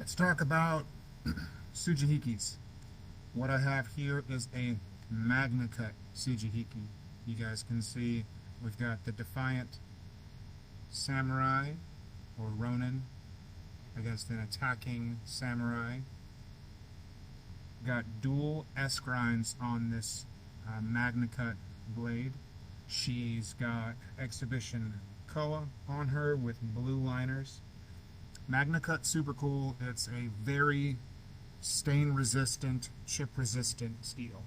Let's talk about sujihikis. What I have here is a magnacut sujihiki. You guys can see we've got the defiant samurai or ronin against an attacking samurai. Got dual S grinds on this magnacut blade. She's got exhibition koa on her with blue liners. Magnacut, super cool. It's a very stain resistant, chip resistant steel.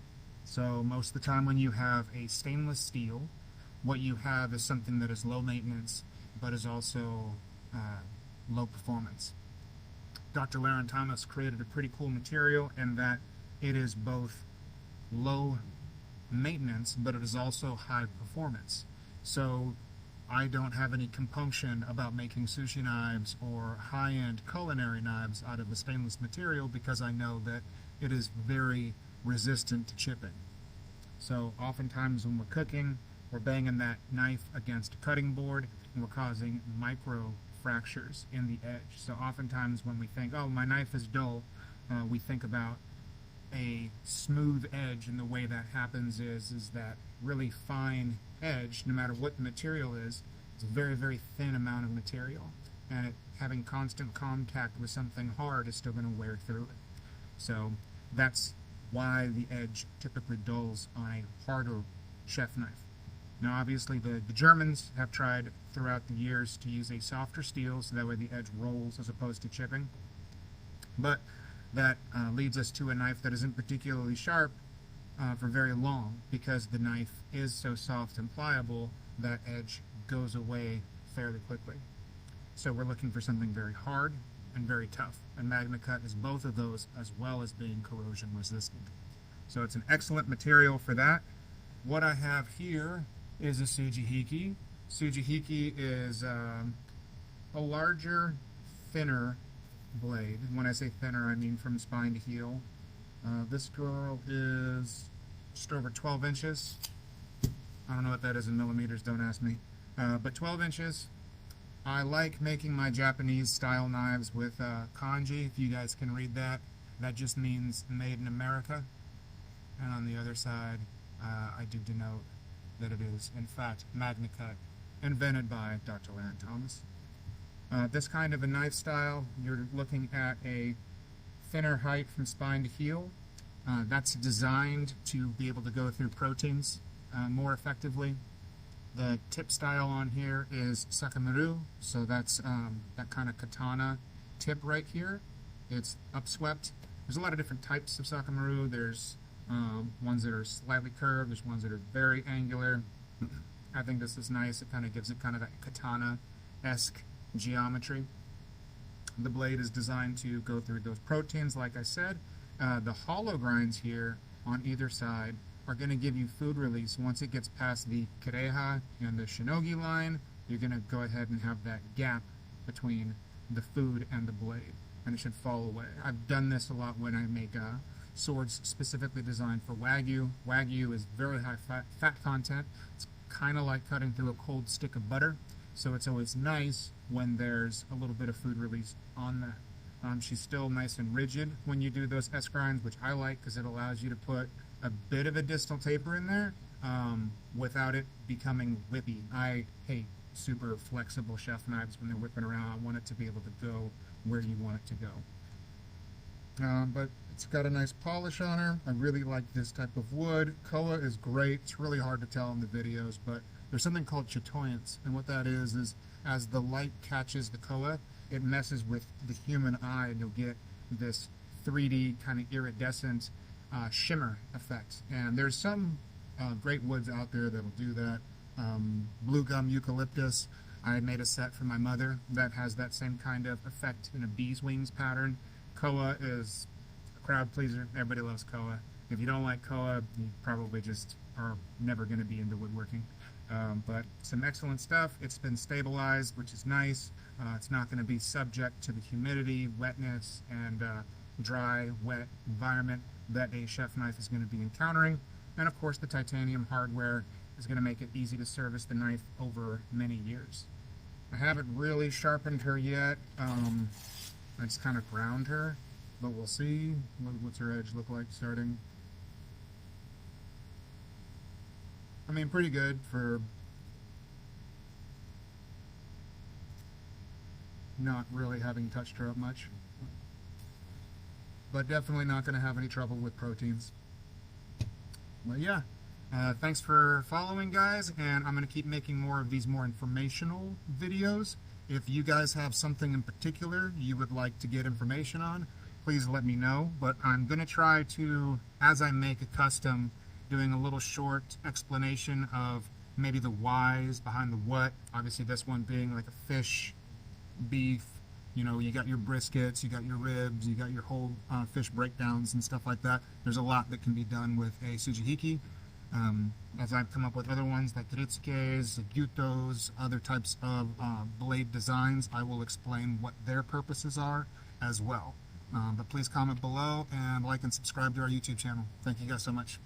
So most of the time when you have a stainless steel, what you have is something that is low maintenance but is also low performance. Dr. Laren Thomas created a pretty cool material in that it is both low maintenance but it is also high performance. So I don't have any compunction about making sushi knives or high-end culinary knives out of a stainless material because I know that it is very resistant to chipping. So oftentimes when we're cooking, we're banging that knife against a cutting board and we're causing micro fractures in the edge. So oftentimes when we think, oh, my knife is dull, we think about a smooth edge, and the way that happens is that really fine edge, no matter what the material is, it's a very, very thin amount of material, and having constant contact with something hard is still going to wear through it. So that's why the edge typically dulls on a harder chef knife. Now obviously the Germans have tried throughout the years to use a softer steel so that way the edge rolls as opposed to chipping, but that leads us to a knife that isn't particularly sharp for very long because the knife is so soft and pliable that edge goes away fairly quickly. So we're looking for something very hard and very tough, and magnacut is both of those as well as being corrosion resistant. So it's an excellent material for that. What I have here is a sujihiki. Sujihiki is a larger, thinner blade. When I say thinner, I mean from spine to heel. This girl is just over 12 inches. I don't know what that is in millimeters, don't ask me. But 12 inches. I like making my Japanese style knives with kanji. If you guys can read that, that just means made in America. And on the other side, I do denote that it is, in fact, magnacut, invented by Dr. Laren Thomas. This kind of a knife style, you're looking at a thinner height from spine to heel. That's designed to be able to go through proteins more effectively. The tip style on here is sakamaru, so that's that kind of katana tip right here. It's upswept. There's a lot of different types of sakamaru. There's ones that are slightly curved, there's ones that are very angular. I think this is nice. It kind of gives it kind of that katana-esque geometry. The blade is designed to go through those proteins, like I said. The hollow grinds here on either side are going to give you food release. Once it gets past the kereha and the shinogi line, you're going to go ahead and have that gap between the food and the blade, and it should fall away. I've done this a lot when I make swords specifically designed for Wagyu. Wagyu is very high fat content. It's kind of like cutting through a cold stick of butter, so it's always nice when there's a little bit of food release on that. She's still nice and rigid when you do those S grinds, which I like because it allows you to put a bit of a distal taper in there without it becoming whippy. I hate super flexible chef knives when they're whipping around. I want it to be able to go where you want it to go. But it's got a nice polish on her. I really like this type of wood. Koa is great. It's really hard to tell in the videos, but there's something called chatoyance, and what that is as the light catches the koa, it messes with the human eye, and you'll get this 3D kind of iridescent shimmer effect. And there's some great woods out there that'll do that. Blue gum eucalyptus. I made a set for my mother that has that same kind of effect in a bee's wings pattern. Koa is a crowd pleaser. Everybody loves koa. If you don't like koa, you probably just are never going to be into woodworking. But some excellent stuff. It's been stabilized, which is nice. It's not going to be subject to the humidity, wetness, and dry, wet environment that a chef knife is going to be encountering. And of course the titanium hardware is going to make it easy to service the knife over many years. I haven't really sharpened her yet. I just kind of ground her, but we'll see. What's her edge look like starting? I mean, pretty good for not really having touched her up much. But definitely not going to have any trouble with proteins. But yeah, thanks for following, guys, and I'm going to keep making more of these more informational videos. If you guys have something in particular you would like to get information on, please let me know. But I'm going to try to, as I make a custom, doing a little short explanation of maybe the whys behind the what. Obviously this one being like a fish, beef, you know, you got your briskets, you got your ribs, you got your whole fish breakdowns and stuff like that. There's a lot that can be done with a sujihiki. As I've come up with other ones like knyvs, gyutos, other types of blade designs, I will explain what their purposes are as well. But please comment below and like and subscribe to our YouTube channel. Thank you guys so much.